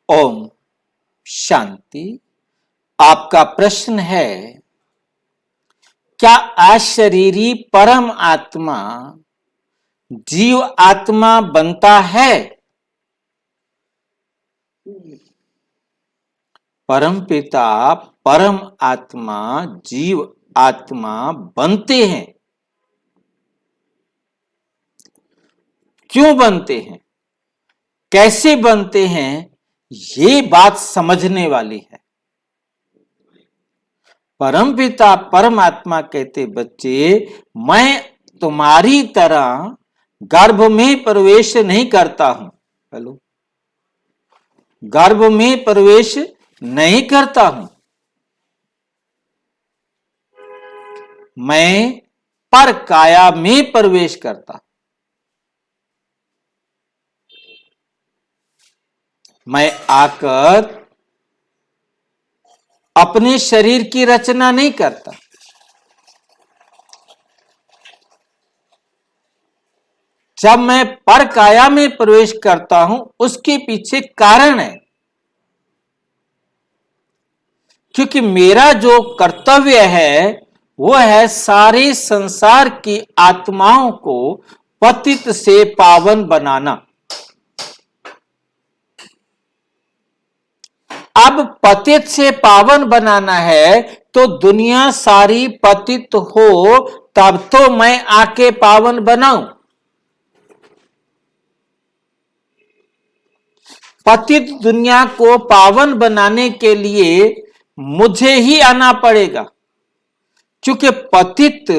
ओम शांति। आपका प्रश्न है, क्या अशरीरी परम आत्मा जीव आत्मा बनता है? परम पिता परम आत्मा जीव आत्मा बनते हैं। क्यों बनते हैं, कैसे बनते हैं, ये बात समझने वाली है। परम पिता परमात्मा कहते, बच्चे मैं तुम्हारी तरह गर्भ में प्रवेश नहीं करता हूं। हेलो, गर्भ में प्रवेश नहीं करता हूं। मैं पर काया में प्रवेश करता। मैं आकर अपने शरीर की रचना नहीं करता। जब मैं पर काया में प्रवेश करता हूं, उसके पीछे कारण है। क्योंकि मेरा जो कर्तव्य है वो है सारे संसार की आत्माओं को पतित से पावन बनाना। अब पतित से पावन बनाना है तो दुनिया सारी पतित हो, तब तो मैं आके पावन बनाऊं। पतित दुनिया को पावन बनाने के लिए मुझे ही आना पड़ेगा, क्योंकि पतित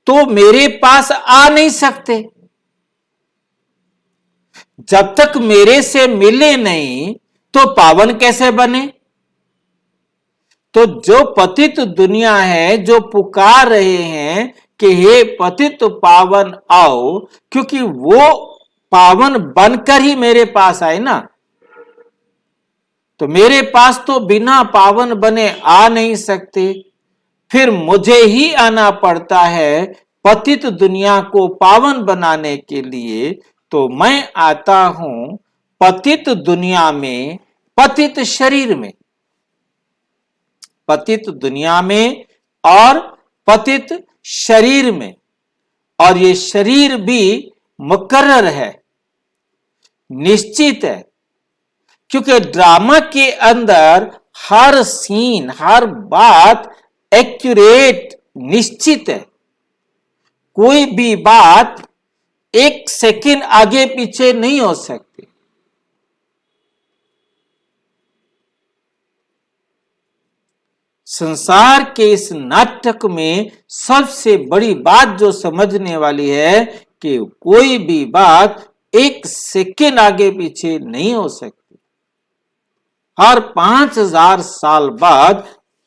तो मेरे पास आ नहीं सकते। जब तक मेरे से मिले नहीं तो पावन कैसे बने? तो जो पतित दुनिया है, जो पुकार रहे हैं कि हे पतित पावन आओ, क्योंकि वो पावन बनकर ही मेरे पास आए ना। तो मेरे पास तो बिना पावन बने आ नहीं सकते, फिर मुझे ही आना पड़ता है पतित दुनिया को पावन बनाने के लिए। तो मैं आता हूं पतित दुनिया में, पतित शरीर में, पतित दुनिया में और पतित शरीर में। और ये शरीर भी मुकर्रर है, निश्चित है, क्योंकि ड्रामा के अंदर हर सीन, हर बात एक्यूरेट, निश्चित है। कोई भी बात एक सेकंड आगे पीछे नहीं हो सकती। संसार के इस नाटक में सबसे बड़ी बात जो समझने वाली है कि कोई भी बात एक सेकंड आगे पीछे नहीं हो सकती। हर 5000 साल बाद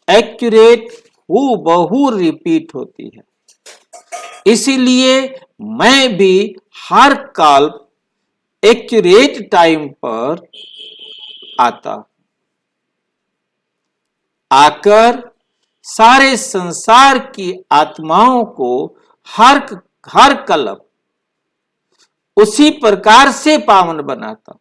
एक्यूरेट हूबहू रिपीट होती है। इसीलिए मैं भी हर काल एक्यूरेट टाइम पर आता, आकर सारे संसार की आत्माओं को हर कल्प उसी प्रकार से पावन बनाता।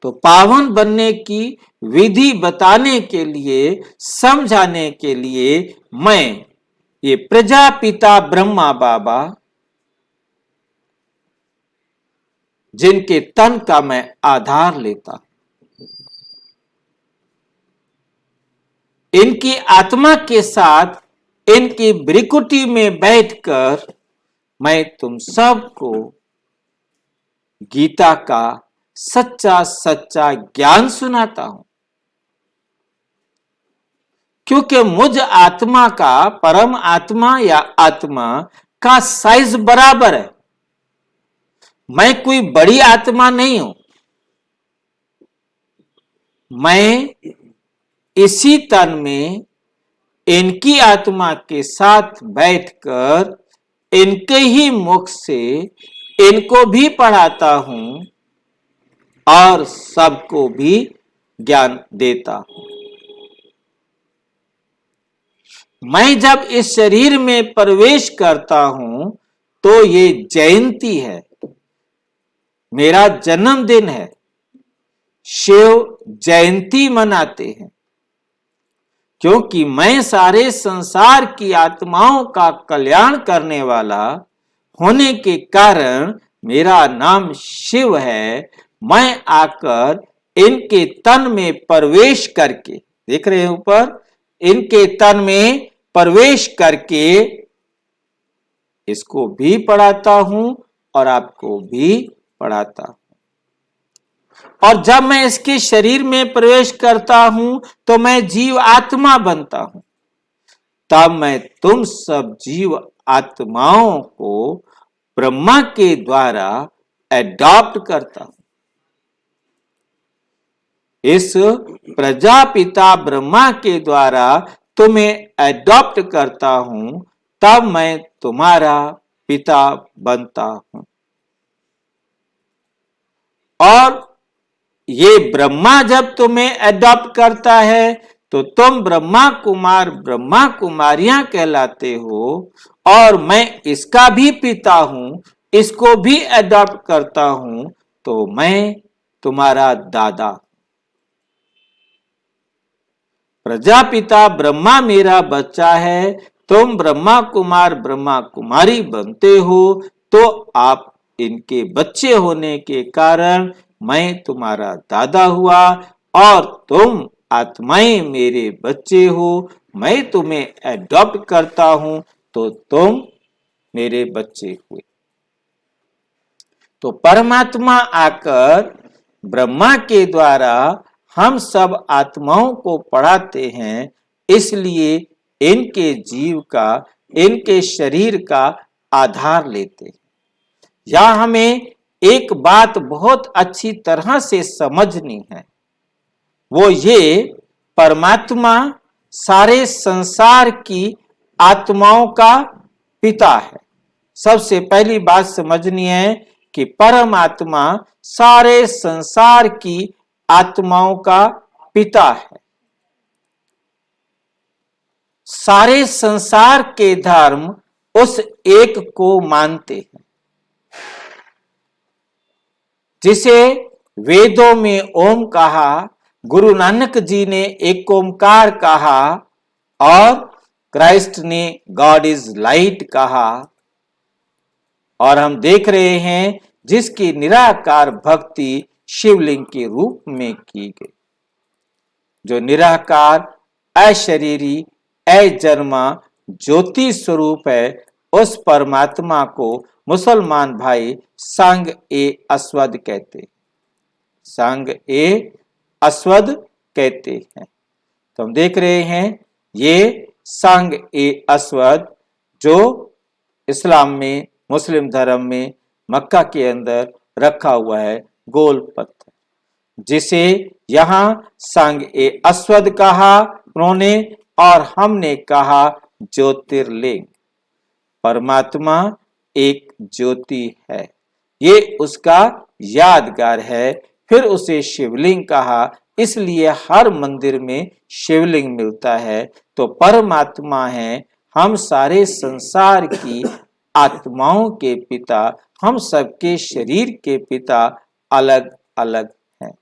तो पावन बनने की विधि बताने के लिए, समझाने के लिए मैं ये प्रजापिता ब्रह्मा बाबा, जिनके तन का मैं आधार लेता, इनकी आत्मा के साथ इनकी भ्रिकुटी में बैठकर मैं तुम सबको गीता का सच्चा सच्चा ज्ञान सुनाता हूं। क्योंकि मुझ आत्मा का, परम आत्मा या आत्मा का साइज बराबर है। मैं कोई बड़ी आत्मा नहीं हूं। मैं इसी तन में इनकी आत्मा के साथ बैठकर इनके ही मुख से इनको भी पढ़ाता हूं और सबको भी ज्ञान देता हूं। मैं जब इस शरीर में प्रवेश करता हूं तो ये जयंती है, मेरा जन्मदिन है, शिव जयंती मनाते हैं, क्योंकि मैं सारे संसार की आत्माओं का कल्याण करने वाला होने के कारण मेरा नाम शिव है। मैं आकर इनके तन में प्रवेश करके, देख रहे हैं ऊपर, इनके तन में प्रवेश करके इसको भी पढ़ाता हूं और आपको भी पढ़ाता हूं। और जब मैं इसके शरीर में प्रवेश करता हूं तो मैं जीव आत्मा बनता हूं। तब मैं तुम सब जीव आत्माओं को ब्रह्मा के द्वारा एडॉप्ट करता हूं। इस प्रजापिता ब्रह्मा के द्वारा तुम्हें एडॉप्ट करता हूं, तब मैं तुम्हारा पिता बनता हूं। और ये ब्रह्मा जब तुम्हें एडॉप्ट करता है तो तुम ब्रह्मा कुमार ब्रह्मा कुमारियां कहलाते हो, और मैं इसका भी पिता हूं, इसको भी एडॉप्ट करता हूं, तो मैं तुम्हारा दादा। प्रजापिता ब्रह्मा मेरा बच्चा है, तुम ब्रह्मा कुमार ब्रह्मा कुमारी बनते हो, तो आप इनके बच्चे होने के कारण मैं तुम्हारा दादा हुआ, और तुम आत्माएं मेरे बच्चे हो। मैं तुम्हें एडॉप्ट करता हूं तो तुम मेरे बच्चे हुए। तो परमात्मा आकर ब्रह्मा के द्वारा हम सब आत्माओं को पढ़ाते हैं, इसलिए इनके जीव का, इनके शरीर का आधार लेते हैं। यह हमें एक बात बहुत अच्छी तरह से समझनी है, वो ये, परमात्मा सारे संसार की आत्माओं का पिता है। सबसे पहली बात समझनी है कि परमात्मा सारे संसार की आत्माओं का पिता है। सारे संसार के धर्म उस एक को मानते हैं, जिसे वेदों में ओम कहा, गुरु नानक जी ने एक ओमकार कहा, और क्राइस्ट ने गॉड इज लाइट कहा। और हम देख रहे हैं जिसकी निराकार भक्ति शिवलिंग के रूप में की गई। जो निराकार अशरीरी अजन्मा ज्योति स्वरूप है, उस परमात्मा को मुसलमान भाई संग ए अस्वद कहते, संग ए अस्वद कहते हैं। तो हम देख रहे हैं ये संग ए अस्वद, जो इस्लाम में, मुस्लिम धर्म में मक्का के अंदर रखा हुआ है गोल पत्थर, जिसे यहां संग ए अस्वद कहा उन्होंने, और हमने कहा ज्योतिर्लिंग। परमात्मा एक ज्योति है, ये उसका यादगार है। फिर उसे शिवलिंग कहा, इसलिए हर मंदिर में शिवलिंग मिलता है। तो परमात्मा है हम सारे संसार की आत्माओं के पिता, हम सबके शरीर के पिता अलग अलग हैं।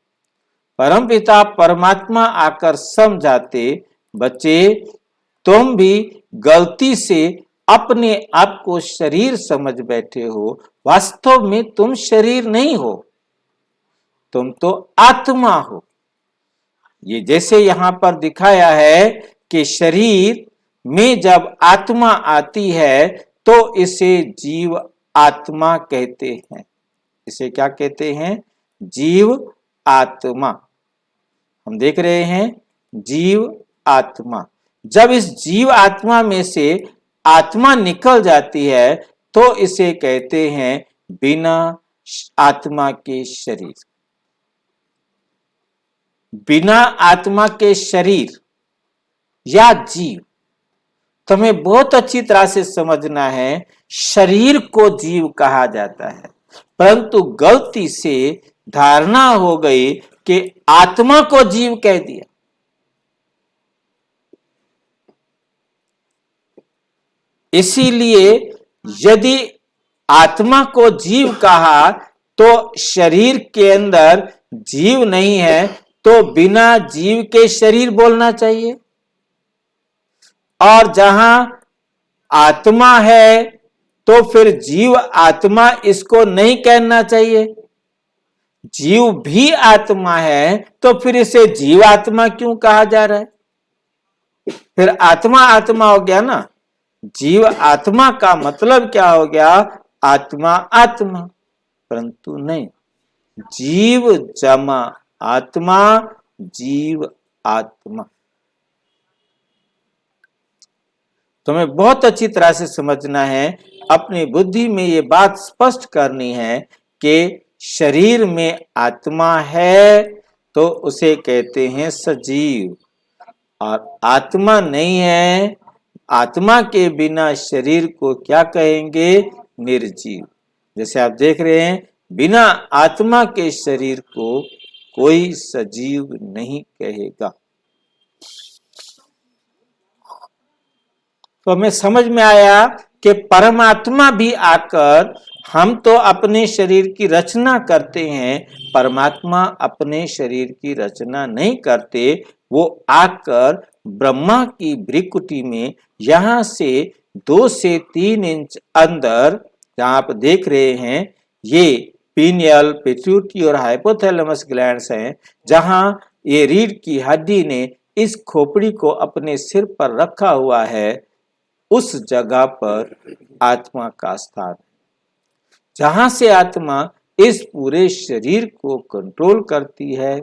परमपिता परमात्मा आकर समझाते, बच्चे तुम भी गलती से अपने आप को शरीर समझ बैठे हो, वास्तव में तुम शरीर नहीं हो, तुम तो आत्मा हो। ये जैसे यहां पर दिखाया है कि शरीर में जब आत्मा आती है तो इसे जीव आत्मा कहते हैं। इसे क्या कहते हैं? जीव आत्मा। हम देख रहे हैं जीव आत्मा। जब इस जीव आत्मा में से आत्मा निकल जाती है तो इसे कहते हैं बिना आत्मा के शरीर। बिना आत्मा के शरीर या जीव, तुम्हें बहुत अच्छी तरह से समझना है। शरीर को जीव कहा जाता है, परंतु गलती से धारणा हो गई कि आत्मा को जीव कह दिया। इसीलिए यदि आत्मा को जीव कहा तो शरीर के अंदर जीव नहीं है तो बिना जीव के शरीर बोलना चाहिए, और जहां आत्मा है तो फिर जीव आत्मा इसको नहीं कहना चाहिए। जीव भी आत्मा है तो फिर इसे जीव आत्मा क्यों कहा जा रहा है? फिर आत्मा आत्मा हो गया ना। जीव आत्मा का मतलब क्या हो गया? आत्मा आत्मा, परंतु नहीं, जीव जमा आत्मा, जीव आत्मा। तुम्हें बहुत अच्छी तरह से समझना है, अपनी बुद्धि में ये बात स्पष्ट करनी है कि शरीर में आत्मा है तो उसे कहते हैं सजीव, और आत्मा नहीं है, आत्मा के बिना शरीर को क्या कहेंगे? निर्जीव। जैसे आप देख रहे हैं, बिना आत्मा के शरीर को कोई सजीव नहीं कहेगा। तो हमें समझ में आया कि परमात्मा भी आकर, हम तो अपने शरीर की रचना करते हैं, परमात्मा अपने शरीर की रचना नहीं करते। वो आकर ब्रह्मा की भ्रिकुटी में यहां से 2 से 3 इंच अंदर, जहां आप देख रहे हैं, ये पीनियल, पिट्यूटरी और हाइपोथैलेमस ग्लैंड्स हैं, जहां ये रीढ़ की हड्डी ने इस खोपड़ी को अपने सिर पर रखा हुआ है, उस जगह पर आत्मा का स्थान, जहां से आत्मा इस पूरे शरीर को कंट्रोल करती है।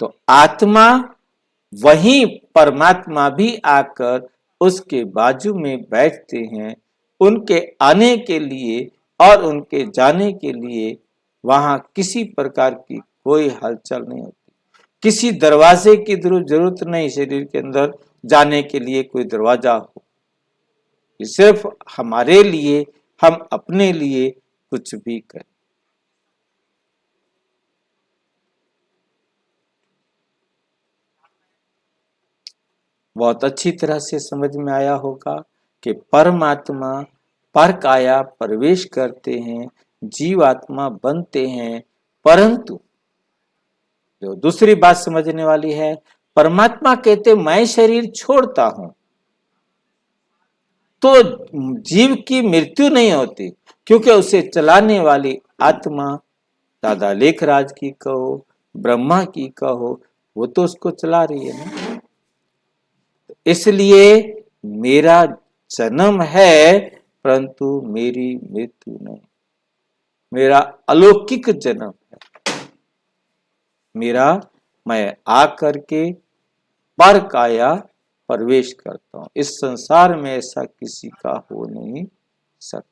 तो आत्मा, वहीं परमात्मा भी आकर उसके बाजू में बैठते हैं। उनके आने के लिए और उनके जाने के लिए वहां किसी प्रकार की कोई हलचल नहीं होती। किसी दरवाजे की जरूरत नहीं, शरीर के अंदर जाने के लिए कोई दरवाजा हो। ये सिर्फ हमारे लिए, हम अपने लिए कुछ भी करें। बहुत अच्छी तरह से समझ में आया होगा कि परमात्मा पर काया प्रवेश करते हैं, जीवात्मा बनते हैं। परंतु जो दूसरी बात समझने वाली है, परमात्मा कहते मैं शरीर छोड़ता हूं तो जीव की मृत्यु नहीं होती, क्योंकि उसे चलाने वाली आत्मा, दादा लेखराज की कहो, ब्रह्मा की कहो, वो तो उसको चला रही है ना। इसलिए मेरा जन्म है परंतु मेरी मृत्यु नहीं। मेरा अलौकिक जन्म है, मेरा मैं आकर के पर काया प्रवेश करता हूं। इस संसार में ऐसा किसी का हो नहीं सकता।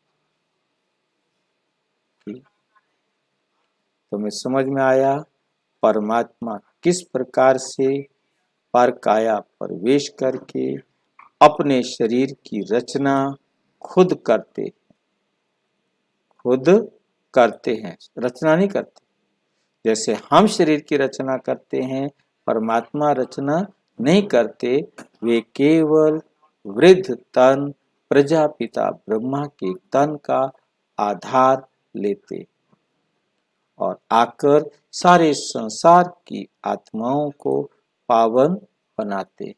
तो मैं समझ में आया परमात्मा किस प्रकार से पर काया प्रवेश करके अपने शरीर की रचना खुद करते हैं, रचना नहीं करते। जैसे हम शरीर की रचना करते हैं, परमात्मा रचना नहीं करते। वे केवल वृद्ध तन प्रजापिता ब्रह्मा के तन का आधार लेते और आकर सारे संसार की आत्माओं को पावन बनाते।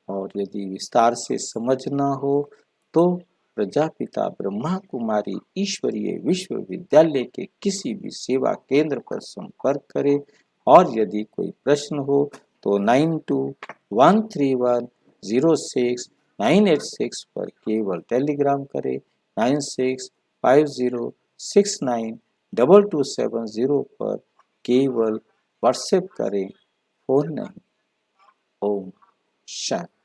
और यदि विस्तार से समझना हो तो प्रजापिता ब्रह्मा कुमारी ईश्वरीय विश्वविद्यालय के किसी भी सेवा केंद्र पर संपर्क करें। और यदि कोई प्रश्न हो तो 9213106986 पर केवल टेलीग्राम करें। 9650692270 पर केवल व्हाट्सएप करें, फोन नहीं। ओम शांति।